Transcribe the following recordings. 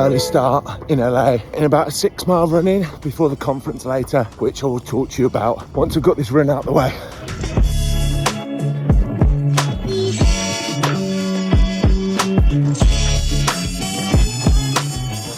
early start in LA in about a 6-mile run in before the conference later, which I will talk to you about once we've got this run out the way.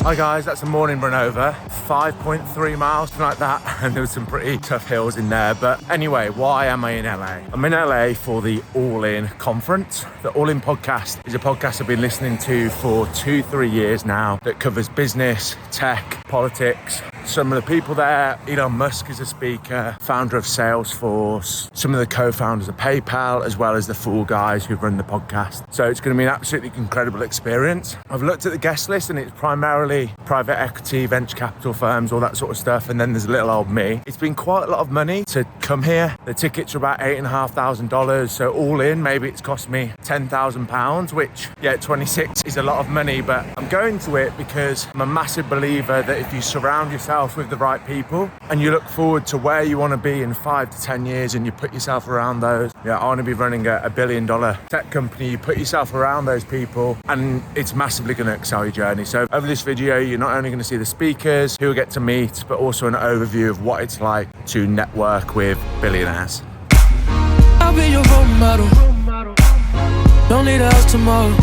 Hi guys, that's a morning run over, 5.3 miles, something like that, and there was some pretty tough hills in there. But anyway, why am I in LA? I'm in LA for the All In conference. The All In podcast is a podcast I've been listening to for 2-3 years now that covers business, tech, politics. Some of the people there, Elon Musk is a speaker, founder of Salesforce, some of the co-founders of PayPal, as well as the 4 guys who run the podcast. So it's going to be an absolutely incredible experience. I've looked at the guest list and it's primarily private equity, venture capital firms, all that sort of stuff. And then there's little old me. It's been quite a lot of money to come here. The tickets are about $8,500. So all in, maybe it's cost me £10,000, which, yeah, 26 is a lot of money, but I'm going to it because I'm a massive believer that if you surround yourself with the right people and you look forward to where you want to be in 5 to 10 years and you put yourself around those, yeah, I want to be running a $1 billion tech company. You put yourself around those people and it's massively going to excel your journey. So over this video, you're not only going to see the speakers who we get to meet, but also an overview of what it's like to network with billionaires. I'll be your role model. Don't need a house tomorrow.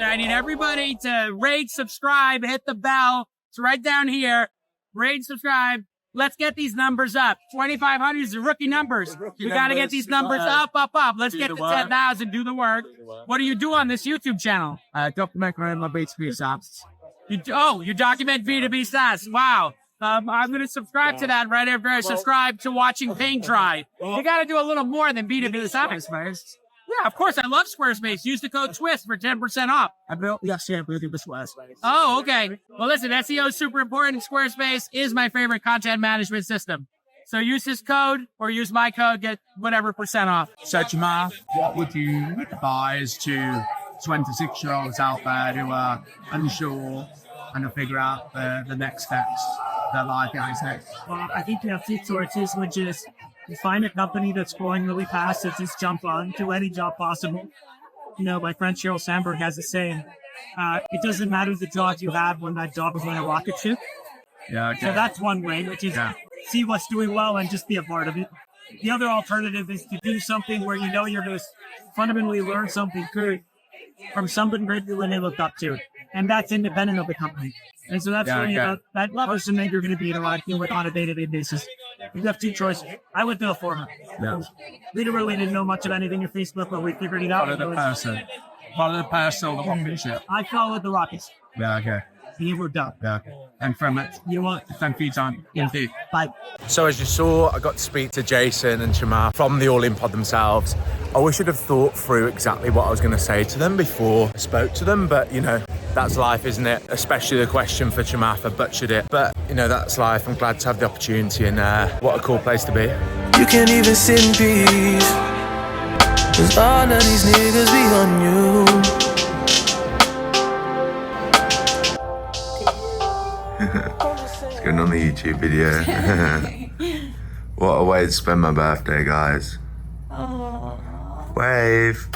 I need everybody to rate, subscribe, hit the bell. It's right down here. Rate, subscribe. Let's get these numbers up. 2,500 is the rookie numbers. We got to get these numbers up. Let's get to 10,000. Do the work. What do you do on this YouTube channel? Document my B2B SaaS. You document B2B SaaS. Wow. I'm going to subscribe to that right after I subscribe to watching paint dry. You got to do a little more than B2B SaaS first. Yeah, of course. I love Squarespace. Use the code TWIST for 10% off. Oh, okay. Well, listen, SEO is super important. Squarespace is my favorite content management system. So use this code or use my code, get whatever % off. So, Chamath, what would you advise to 26-year-olds out there who are unsure and to figure out the next steps their life guys next? Well, I think you have 2 choices, which is you find a company that's growing really fast and just jump on to any job possible. You know, my friend Sheryl Sandberg has a saying, it doesn't matter the job you have when that job is on a rocket ship. Yeah, okay. So that's one way, which is see what's doing well and just be a part of it. The other alternative is to do something where you know you're going to fundamentally learn something good from somebody great you really look up to. And that's independent of the company. And so that's really that person that you're going to be interacting with on a day-to-day basis. You have 2 choices. I would do it for him. Yeah. We really didn't know much about anything in Facebook, but we figured it out. Follow the person. Follow the person, the rocket ship. I followed the Rockets. Yeah, okay. He moved up. Yeah, okay. And from it, You want? thank you, time. Yeah. Indeed. Bye. So as you saw, I got to speak to Jason and Chamath from the All In Pod themselves. I wish I'd have thought through exactly what I was going to say to them before I spoke to them, but you know, that's life, isn't it? Especially the question for Chamath, I butchered it. But you know, that's life. I'm glad to have the opportunity and what a cool place to be. You can't even sit in peace. Cause all of these niggas be on you. It's going on the YouTube video. What a way to spend my birthday, guys. Wave.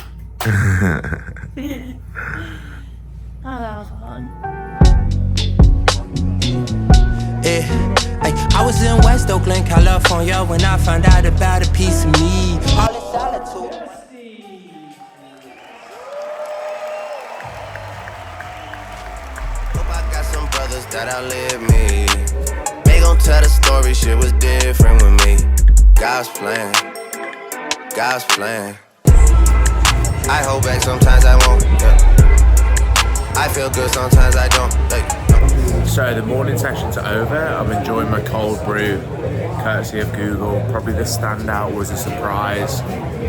I was in West Oakland, California when I found out about a piece of me. All in solitude. Hope I got some brothers that outlive me. They gon' tell the story, shit was different with me. God's plan, God's plan. I hold back, sometimes I won't. I feel good, sometimes I don't. So the morning sessions are over. I'm enjoying my cold brew, courtesy of Google. Probably the standout was a surprise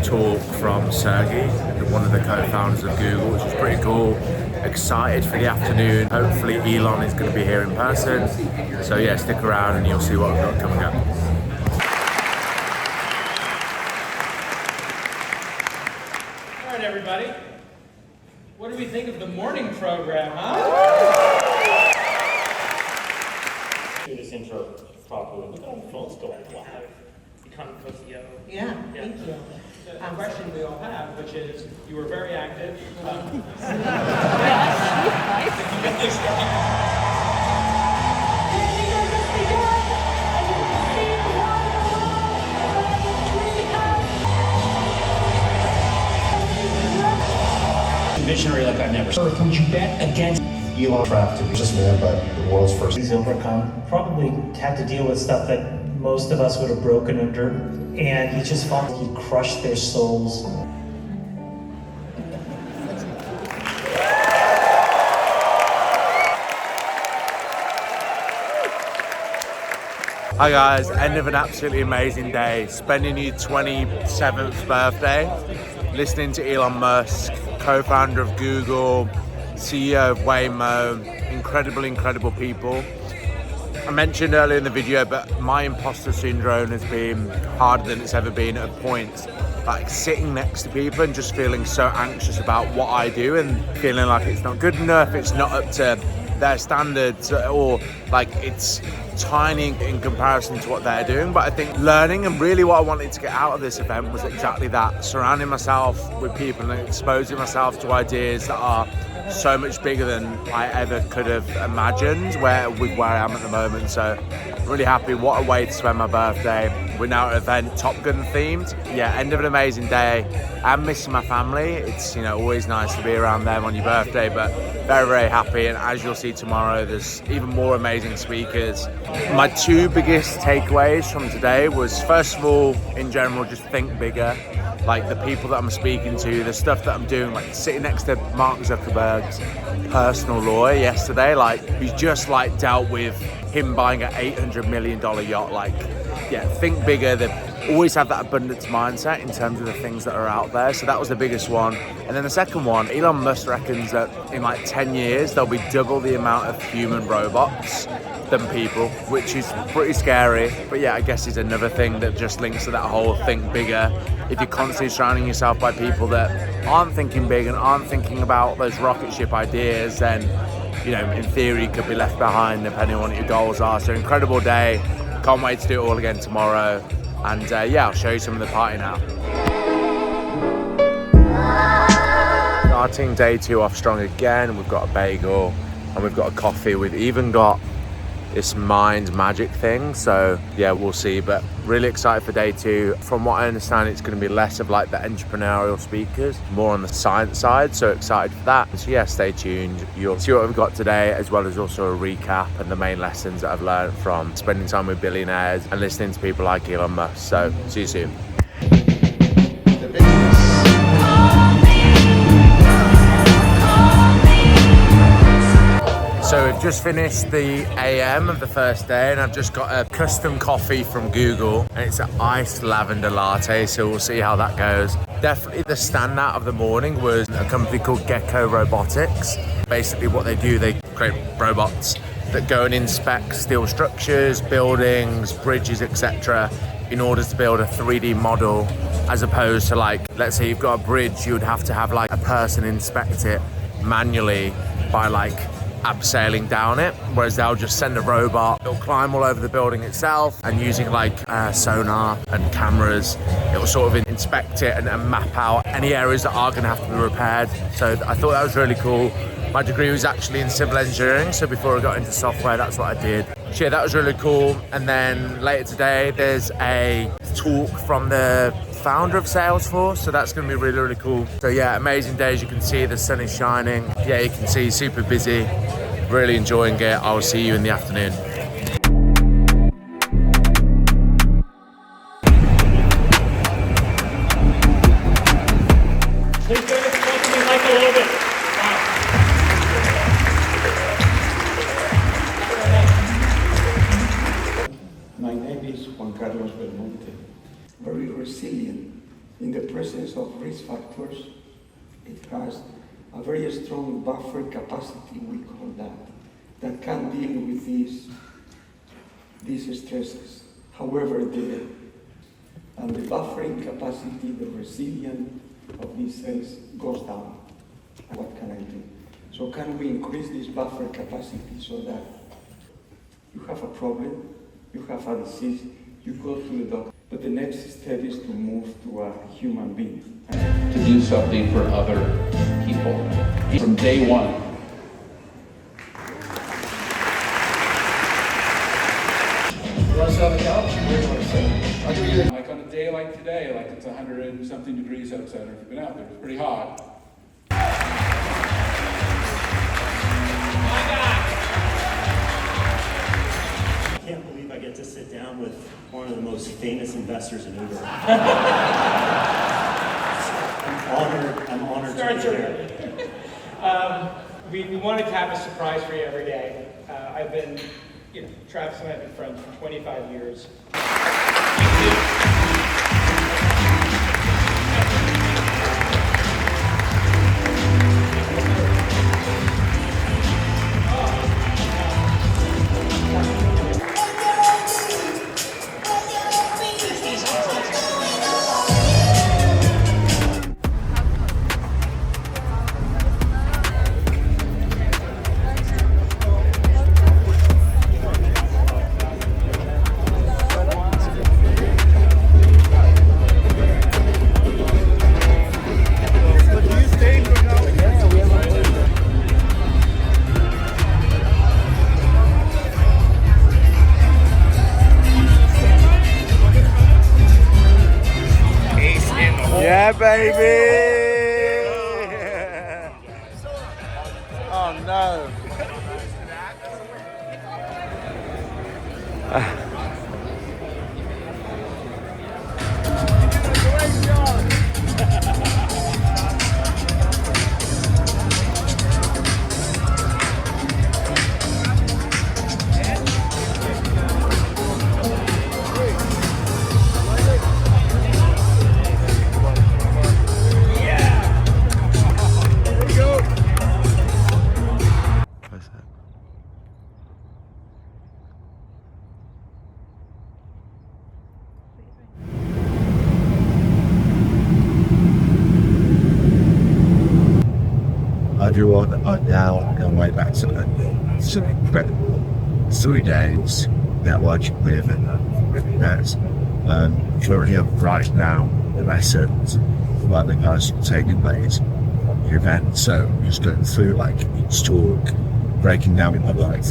talk from Sergey, one of the co-founders of Google, which was pretty cool. Excited for the afternoon. Hopefully Elon is going to be here in person. So yeah, stick around and you'll see what we've got coming up. All right, everybody. What do we think of the morning program, huh? Do this intro properly. Look at all the phones going live. Yeah, thank you. A question we all have, which is, you were very active. Visionary like I've never seen. Would you bet against Elon Musk to be just man, but the world's first. He's overcome, probably had to deal with stuff that most of us would have broken under, and he just felt he crushed their souls. Hi guys, end of an absolutely amazing day, spending your 27th birthday, listening to Elon Musk, co-founder of Google, CEO of Waymo, incredible people. I mentioned earlier in the video, but my imposter syndrome has been harder than it's ever been at points. Like sitting next to people and just feeling so anxious about what I do and feeling like it's not good enough, it's not up to their standards, or like it's tiny in comparison to what they're doing. But I think learning, and really what I wanted to get out of this event was exactly that, surrounding myself with people and exposing myself to ideas that are so much bigger than I ever could have imagined with where I am at the moment. So really happy. What a way to spend my birthday. We're now at an event Top Gun themed. Yeah, end of an amazing day. I'm missing my family. It's, you know, always nice to be around them on your birthday, but very happy. And as you'll see tomorrow, there's even more amazing speakers. My two biggest takeaways from today was, first of all, in general, just think bigger. Like the people that I'm speaking to, the stuff that I'm doing, like sitting next to Mark Zuckerberg's personal lawyer yesterday, like he's just like dealt with him buying an $800 million yacht. Like, yeah, think bigger. They always have that abundance mindset in terms of the things that are out there. So that was the biggest one. And then the second one, Elon Musk reckons that in like 10 years, there'll be double the amount of human robots than people, which is pretty scary. But yeah, I guess is another thing that just links to that whole think bigger. If you're constantly surrounding yourself by people that aren't thinking big and aren't thinking about those rocket ship ideas, then, you know, in theory, you could be left behind depending on what your goals are. So incredible day. Can't wait to do it all again tomorrow. And yeah, I'll show you some of the party now. Starting day 2 off strong again. We've got a bagel and we've got a coffee. We've even got this mind magic thing, so yeah, we'll see. But really excited for day 2. From what I understand, it's going to be less of like the entrepreneurial speakers, more on the science side, so excited for that. So yeah, stay tuned. You'll see what we've got today, as well as also a recap and the main lessons that I've learned from spending time with billionaires and listening to people like Elon Musk. So see you soon. So we've just finished the AM of the first day, and I've just got a custom coffee from Google, and it's an iced lavender latte, so we'll see how that goes. Definitely the standout of the morning was a company called Gecko Robotics. Basically what they do, they create robots that go and inspect steel structures, buildings, bridges, etc. in order to build a 3D model, as opposed to, like, let's say you've got a bridge, you would have to have like a person inspect it manually by like abseiling down it, whereas they'll just send a robot. It'll climb all over the building itself, and using like sonar and cameras, it'll sort of inspect it and map out any areas that are going to have to be repaired. So I thought that was really cool. My degree was actually in civil engineering, so before I got into software, that's what I did. So yeah, that was really cool. And then later today, there's a talk from the founder of Salesforce, so that's going to be really cool. So yeah, amazing day. As you can see, the sun is shining. Yeah, you can see, super busy, really enjoying it. I will see you in the afternoon. Please join us in welcoming Michael a little bit. My name is Juan Carlos Belmonte. Very resilient in the presence of risk factors. It has a very strong buffer capacity, we call that can deal with these stresses. However, the buffering capacity, the resilience of these cells goes down. What can I do? So can we increase this buffer capacity so that you have a problem, you have a disease, you go to the doctor, But the next step is to move to a human being. To do something for other people. From day one. You want to sit on the couch? Where do you want to sit? I'll give you like on a day like today, like it's 100 and something degrees outside. If you've been out there, it's pretty hot. I can't believe I get to sit down with one of the most famous investors in Uber. I'm honored to be here. We wanted to have a surprise for you every day. I've been, Travis and I have been friends for 25 years. Yeah, baby! Oh no! Everyone are now on their way back to London. It's an incredible 3 days networking with Billionaires. Currently up right now the lessons about the guys taking place the event. So I'm just going through like each talk, breaking down my life,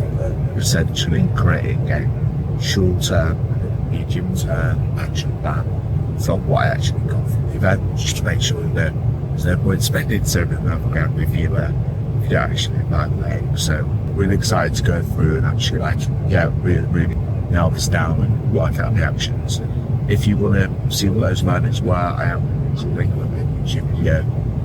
essentially creating a short-term, medium-term action plan from what I actually got from the event, just to make sure that there's no point spending so much money with you if you don't actually like it. So really excited to go through and actually really nail this down and work out the actions. If you want to see what those moments were, I am link on the YouTube video,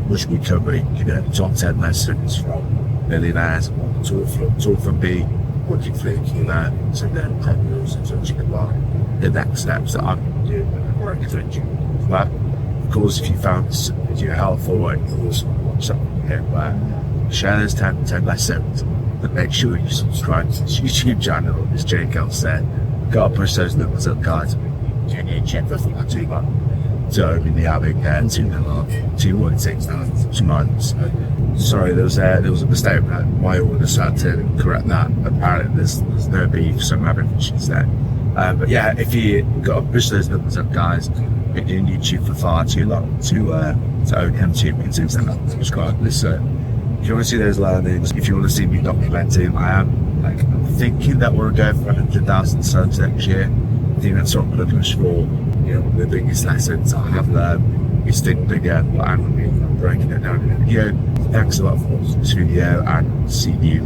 which we covering, top 10 lessons from Billionaires, talk from me, working through learnings and then problems and touching about the next steps that I'm going to do and working through. But of course, if you found this video helpful and you also want something here where share those 10 lessons, but make sure you subscribe to this YouTube channel, as Jacob said. Gotta push those numbers up, guys. Check for that too much. So really having 216,000 months. Sorry, there was a mistake that my orders had to correct that. Apparently there's no beef, so I'm having issues there. But yeah, if you got to push those numbers up, guys, been doing YouTube for far too long to own M2 meetings and not subscribe. Listen, if you want to see those learnings, if you want to see me documenting, I am thinking that we're going for 100,000 subs next year. I think that's what I'm looking for. The biggest lessons I have learned is think bigger, but I'm breaking it down in a video. Thanks a lot for watching this video and see you